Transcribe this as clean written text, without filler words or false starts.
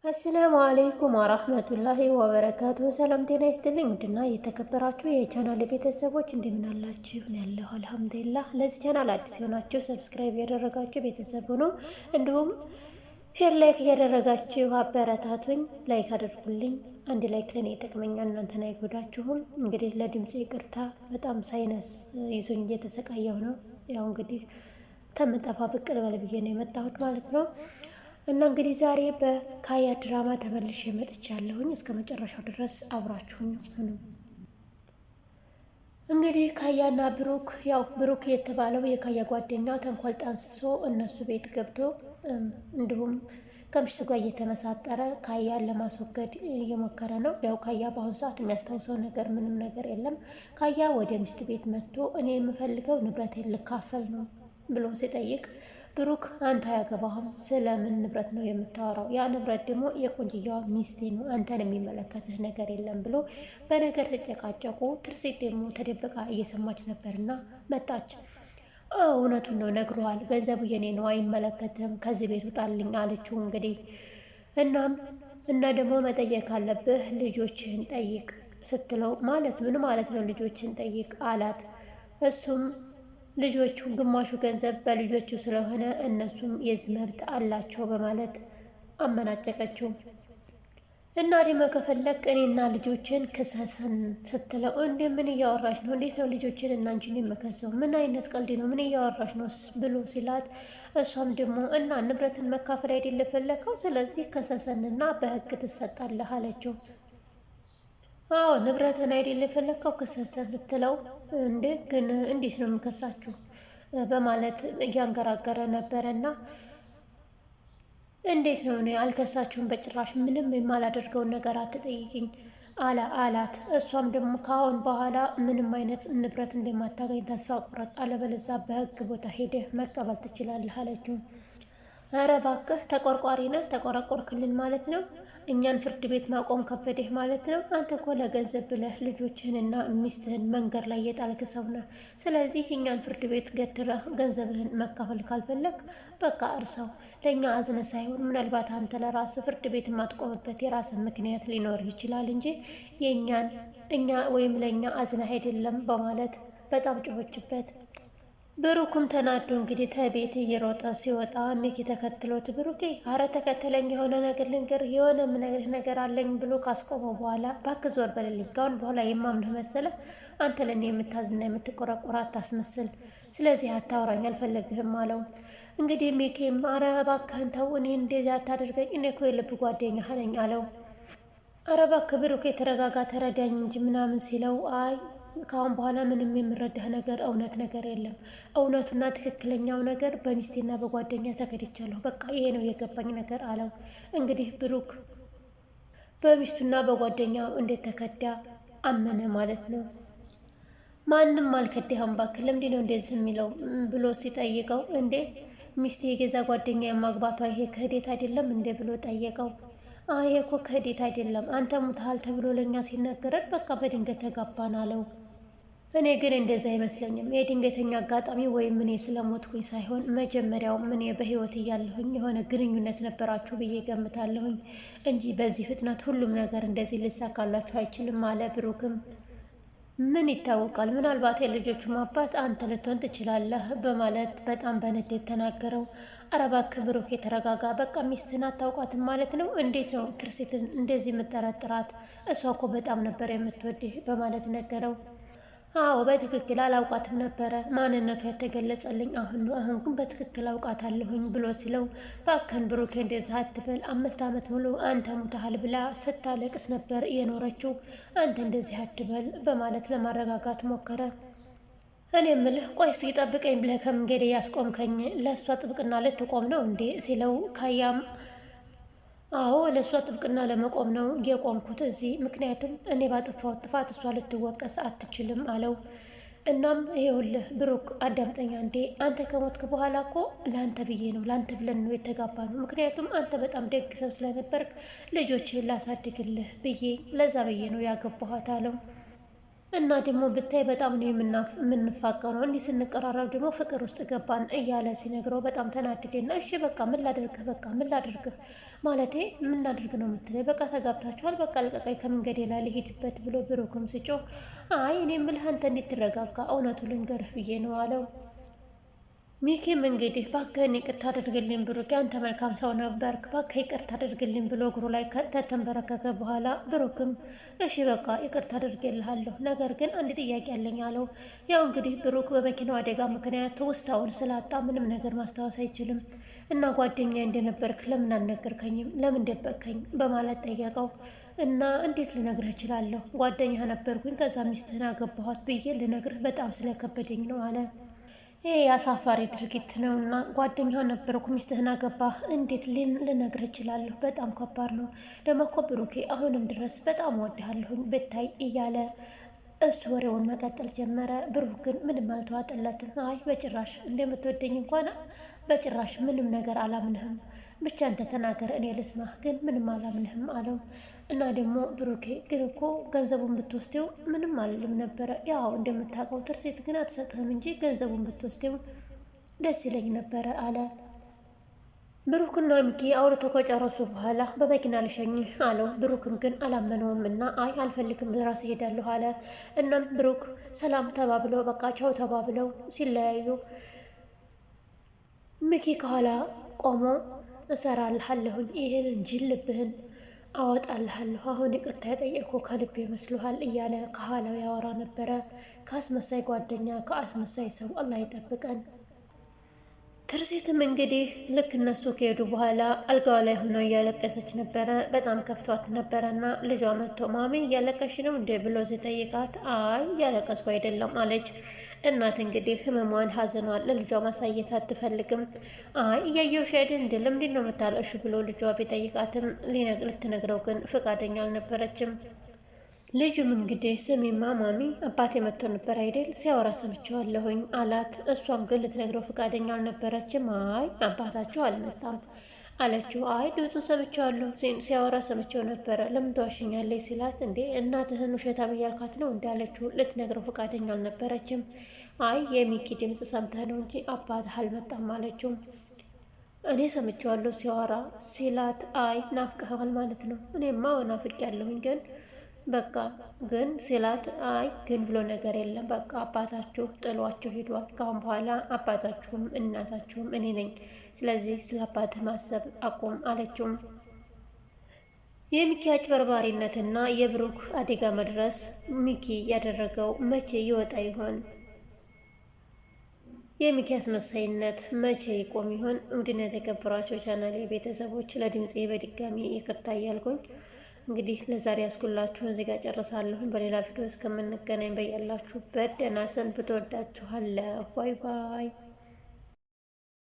አሰላሙ አለይኩም ወራህመቱላሂ ወበረካቱ። ሰላም ጤና ይስጥልኝ። ውድና የተከበራችሁ የቻናል ቤተሰቦች እንደምን አላችሁ? ያለሁ አልሐምዱሊላህ። ለዚህ ቻናል አዲስ የሆናችሁ ሰብስክራይብ ያደረጋችሁ ቤተሰብ ሁኑ። እንዲሁም ሼር ላይክ እያደረጋችሁ አበረታቱኝ። ላይክ አድርጉልኝ። አንድ ላይክ ለኔ ይጠቅመኛል፣ እናንተን አይጎዳችሁም። እንግዲህ ለድምጽ ይቅርታ፣ በጣም ሳይነስ ይዞኝ እየተሰቃየሁ ነው። ያው እንግዲህ ተመጠፋ ብቅ ልበል ብዬ ነው የመጣሁት ማለት ነው። እና እንግዲህ ዛሬ በካያ ድራማ ተመልሼ መጥቻለሁኝ። እስከ መጨረሻው ድረስ አብራችሁኝ ሁኑ። እንግዲህ ካያና ብሩክ ብሩክ የተባለው የካያ ጓደኛ ተንኮል ጠንስሶ እነሱ ቤት ገብቶ እንዲሁም ከምሽቱ ጋር እየተመሳጠረ ካያን ለማስወገድ እየሞከረ ነው። ያው ካያ በአሁኑ ሰዓት የሚያስታውሰው ነገር ምንም ነገር የለም። ካያ ወደ ሚስቱ ቤት መጥቶ እኔ የምፈልገው ንብረቴን ልካፈል ነው ብሎ ሲጠይቅ ብሩክ አንተ አያገባህም፣ ስለምን ንብረት ነው የምታወራው? ያ ንብረት ደግሞ የቆንጅየዋ ሚስቴ ነው፣ አንተን የሚመለከትህ ነገር የለም ብሎ በነገር ተጨቃጨቁ። ትርሲት ደግሞ ተደብቃ እየሰማች ነበርና መጣች። እውነቱን ነው ነግረዋል፣ ገንዘቡ የኔ ነው፣ አይመለከትም፣ ከዚህ ቤት ውጣልኝ አለችው። እንግዲህ እና ደግሞ መጠየቅ ካለብህ ልጆችህን ጠይቅ ስትለው ማለት ምን ማለት ነው ልጆችህን ጠይቅ አላት። እሱም ልጆቹ ግማሹ ገንዘብ በልጆቹ ስለሆነ እነሱም የዚህ መብት አላቸው በማለት አመናጨቀችው። እና ደግሞ ከፈለግ እኔና ልጆችን ክሰሰን ስትለው እንዴ ምን እያወራሽ ነው? እንዴት ነው ልጆችን እና አንቺን የምከሰው? ምን አይነት ቀልድ ነው? ምን እያወራሽ ነው ብሎ ሲላት፣ እሷም ደግሞ እና ንብረትን መካፈል አይደለ ፈለከው? ስለዚህ ከሰሰንና በህግ ትሰጣለህ አለችው። አዎ ንብረትን አይደል የፈለከው ክሰሰን ስትለው፣ እንዴ ግን እንዴት ነው የምከሳችሁ በማለት እያንገራገረ ነበረና እንዴት ነው እኔ አልከሳችሁም በጭራሽ፣ ምንም የማላደርገውን ነገር አትጠይቅኝ አላት። እሷም ደግሞ ከአሁን በኋላ ምንም አይነት ንብረት እንደማታገኝ ተስፋ ቁረጥ፣ አለበለዚያ በህግ ቦታ ሄደህ መቀበል ትችላለህ አለችው። ኧረ እባክህ ተቆርቋሪ ነህ፣ ተቆረቆርክልን ማለት ነው። እኛን ፍርድ ቤት ማቆም ከበደህ ማለት ነው። አንተ እኮ ለገንዘብ ብለህ ልጆችህንና ሚስትህን መንገድ ላይ የጣልክ ሰው ነህ። ስለዚህ እኛን ፍርድ ቤት ገድረህ ገንዘብህን መካፈል ካልፈለግ በቃ እርሰው። ለእኛ አዝነ ሳይሆን ምናልባት አንተ ለራስህ ፍርድ ቤት የማትቆምበት የራስህ ምክንያት ሊኖር ይችላል እንጂ እኛ ወይም ለእኛ አዝነህ አይደለም በማለት በጣም ጮኸችበት። ብሩክም ተናዶ እንግዲህ ተቤት እየሮጠ ሲወጣ ሚኪ ተከትሎት ብሩኬ አረ ተከተለኝ፣ የሆነ ነገር ልንገር፣ የሆነ ምነግርህ ነገር አለኝ ብሎ ካስቆመው በኋላ እባክህ ዞር በልልኝ፣ ካሁን በኋላ የማምንህ መሰለህ? አንተ ለእኔ የምታዝና የምትቆረቆር አታስመስል፣ ስለዚህ አታውራኝ፣ አልፈለግህም አለው። እንግዲህ ሚኪም አረ እባክህን ተው፣ እኔ እንደዚያ አታደርገኝ፣ እኔ እኮ የልብ ጓደኛህ ነኝ አለው። አረ እባክህ ብሩኬ ተረጋጋ፣ ተረዳኝ እንጂ ምናምን ሲለው አይ ከአሁን በኋላ ምንም የምረዳህ ነገር እውነት ነገር የለም። እውነቱና ትክክለኛው ነገር በሚስቴና በጓደኛ ተከድቻለሁ። በቃ ይሄ ነው የገባኝ ነገር አለው። እንግዲህ ብሩክ በሚስቱና በጓደኛው እንዴት ተከዳ አመነ ማለት ነው። ማንም አልከዳህም እባክህ፣ ለምንድን ነው እንደዚህ የሚለው ብሎ ሲጠይቀው፣ እንዴ ሚስቴ የገዛ ጓደኛ የማግባቷ ይሄ ክህደት አይደለም እንዴ ብሎ ጠየቀው። አይ እኮ ክህደት አይደለም፣ አንተ ሙተሃል ተብሎ ለኛ ሲነገረን በቃ በድንገት ተጋባን አለው። እኔ ግን እንደዛ አይመስለኝም፣ የድንገተኛ አጋጣሚ ወይም እኔ ስለሞትኩኝ ሳይሆን መጀመሪያውም እኔ በህይወት እያለሁኝ የሆነ ግንኙነት ነበራችሁ ብዬ ገምታለሁኝ እንጂ በዚህ ፍጥነት ሁሉም ነገር እንደዚህ ልሳካላችሁ አይችልም አለ። ብሩክም ምን ይታወቃል፣ ምናልባት የልጆቹም አባት አንተ ልትሆን ትችላለህ በማለት በጣም በንዴት ተናገረው። ኧረ እባክህ ብሩክ የተረጋጋ፣ በቃ ሚስትህን አታውቃትም ማለት ነው? እንዴት ነው ትርሲትን እንደዚህ የምጠረጥራት? እሷ እኮ በጣም ነበር የምትወድህ በማለት ነገረው። አዎ በትክክል አላውቃትም ነበረ፣ ማንነቷ የተገለጸልኝ አሁን ነው። አሁን ግን በትክክል አውቃታለሁኝ ብሎ ሲለው፣ ባከን ብሩክ እንደዚህ አትበል፣ 5 ዓመት ሙሉ አንተ ሙተሃል ብላ ስታለቅስ ነበር የኖረችው፣ አንተ እንደዚህ አትበል በማለት ለማረጋጋት ሞከረ። እኔ ምልህ ቆይ እስኪ ጠብቀኝ ብለህ ከመንገዴ ያስቆምከኝ ለእሷ ጥብቅና ልትቆም ነው እንዴ ሲለው፣ ካያም አዎ ለእሷ ጥብቅና ለመቆም ነው የቆምኩት እዚህ፣ ምክንያቱም እኔ ባጠፋሁት ጥፋት እሷ ልትወቀስ አትችልም አለው። እናም ይኸውልህ ብሩክ አዳምጠኛ እንዴ፣ አንተ ከሞትክ በኋላ እኮ ለአንተ ብዬ ነው፣ ለአንተ ብለን ነው የተጋባ ነው። ምክንያቱም አንተ በጣም ደግ ሰው ስለነበርክ ልጆችህን ላሳድግልህ ብዬ ለዛ ብዬ ነው ያገባኋት አለው። እና ደግሞ ብታይ በጣም ነው የምንፋቀረው፣ እንዲህ ስንቀራረብ ደግሞ ፍቅር ውስጥ ገባን እያለ ሲነግረው በጣም ተናድዴና እሺ በቃ ምን ላድርግህ፣ በቃ ምን ላድርግህ ማለቴ ምን ላድርግ ነው የምትለኝ? በቃ ተጋብታችኋል፣ በቃ ልቀቀኝ ከመንገዴ ላይ ልሄድበት ብሎ ብሩክም ሲጮህ አይ እኔ የምልህ አንተ እንዴት ትረጋጋ፣ እውነቱ ልንገርህ ብዬ ነው አለው። ሚኪም እንግዲህ እባክህን ይቅርታ አድርግልኝ ብሩክ፣ አንተ መልካም ሰው ነበርክ፣ እባክህ ይቅርታ አድርግልኝ ብሎ እግሩ ላይ ከተንበረከከ በኋላ ብሩክም እሺ በቃ ይቅርታ አድርግልሃለሁ፣ ነገር ግን አንድ ጥያቄ አለኝ አለው። ያው እንግዲህ ብሩክ በመኪናው አደጋ ምክንያት ትውስታውን ስላጣ ምንም ነገር ማስታወስ አይችልም እና ጓደኛ እንደነበርክ ለምን አልነገርከኝም? ለምን ደበቅከኝ? በማለት ጠየቀው። እና እንዴት ልነግርህ እችላለሁ? ጓደኛ ነበርኩኝ፣ ከዛ ሚስትህን አገባኋት ብዬ ልነግርህ በጣም ስለከበደኝ ነው አለ። ይሄ አሳፋሪ ድርጊት ነው እና ጓደኛ ነበርኩ ሚስትህን አገባህ እንዴት ልነግርህ እችላለሁ? በጣም ከባድ ነው። ደግሞ እኮ ብሩኬ አሁንም ድረስ በጣም እወድሃለሁኝ ብታይ እያለ እሱ ወሬውን መቀጠል ጀመረ። ብሩክ ግን ምንም አልተዋጠለትም። አይ በጭራሽ እንደምትወደኝ እንኳን በጭራሽ ምንም ነገር አላምንህም፣ ብቻ አንተ ተናገር እኔ ልስማህ፣ ግን ምንም አላምንህም አለው። እና ደግሞ ብሩኬ ግን እኮ ገንዘቡን ብትወስደው ምንም አልልም ነበረ፣ ያው እንደምታውቀው ትርሴት ግን አትሰጥህም እንጂ ገንዘቡን ብትወስደው ደስ ይለኝ ነበረ አለ። ብሩክና ሚኪ አውርተው ከጨረሱ በኋላ በመኪና ልሸኝህ አለው። ብሩክም ግን አላመነውም እና አይ አልፈልግም ለራሴ እሄዳለሁ አለ። እናም ብሩክ ሰላም ተባብለው በቃ ቻው ተባብለው ሲለያዩ ሚኪ ከኋላ ቆሞ እሰራልሃለሁኝ ይህንን ጅል ልብህን አወጣልሃለሁ፣ አሁን ይቅርታ የጠየቅኩ ከልብ ይመስሉሃል እያለ ከኋላው ያወራ ነበረ። ከአስመሳይ ጓደኛ ከአስመሳይ ሰው አላህ ይጠብቀን። ትርሴትም እንግዲህ ልክ እነሱ ከሄዱ በኋላ አልጋዋ ላይ ሆና እያለቀሰች ነበረ። በጣም ከፍቷት ነበረና ልጇ መጥቶ ማሚ እያለቀሽ ነው እንዴ ብሎ ሲጠይቃት አይ እያለቀስኩ አይደለም አለች። እናት እንግዲህ ህመሟን ሀዘኗን ለልጇ ማሳየት አትፈልግም። አይ እያየሁሽ አይደል እንዴ ለምንድን ነው የምታለቅሺው ብሎ ልጇ ቢጠይቃትም ልትነግረው ግን ፈቃደኛ አልነበረችም። ልጁም እንግዲህ ስሚማ ማሚ አባቴ መጥቶ ነበር አይደል ሲያወራ ሰምቼዋለሁኝ አላት። እሷም ግን ልትነግረው ፈቃደኛ አልነበረችም። አይ አባታችሁ አልመጣም አለችው። አይ ድምፁን ሰምቼዋለሁ ሲያወራ ሰምቼው ነበረ ለምን ተዋሽኛለች ሲላት እንዴ እናትህን ውሸታም እያልካት ነው እንዳለችው ልትነግረው ፈቃደኛ አልነበረችም። አይ የሚኪ ድምፅ ሰምተህ ነው እንጂ አባትህ አልመጣም አለችው። እኔ ሰምቼዋለሁ ሲያወራ ሲላት አይ ናፍቀኸዋል ማለት ነው። እኔማ ናፍቅ ያለሁኝ ግን በቃ ግን ሲላት አይ ግን ብሎ ነገር የለም በቃ አባታችሁ ጥሏችሁ ሄዷል። ካሁን በኋላ አባታችሁም እናታችሁም እኔ ነኝ። ስለዚህ ስለ አባትህ ማሰብ አቁም አለችው። የሚኪ አጭበርባሪነትና የብሩክ አደጋ መድረስ ሚኪ ያደረገው መቼ ይወጣ ይሆን? የሚኪ አስመሳይነት መቼ ይቆም ይሆን? ውድና የተከበራችሁ ቻናሌ ቤተሰቦች ለድምፄ በድጋሚ ይቅርታ እያልኩኝ እንግዲህ ለዛሬ ያስኩላችሁን እዚህ ጋር ጨርሳለሁ። በሌላ ቪዲዮ እስከምንገናኝ በያላችሁበት ደህና ሰንብቱ። እወዳችኋለሁ። ባይ ባይ።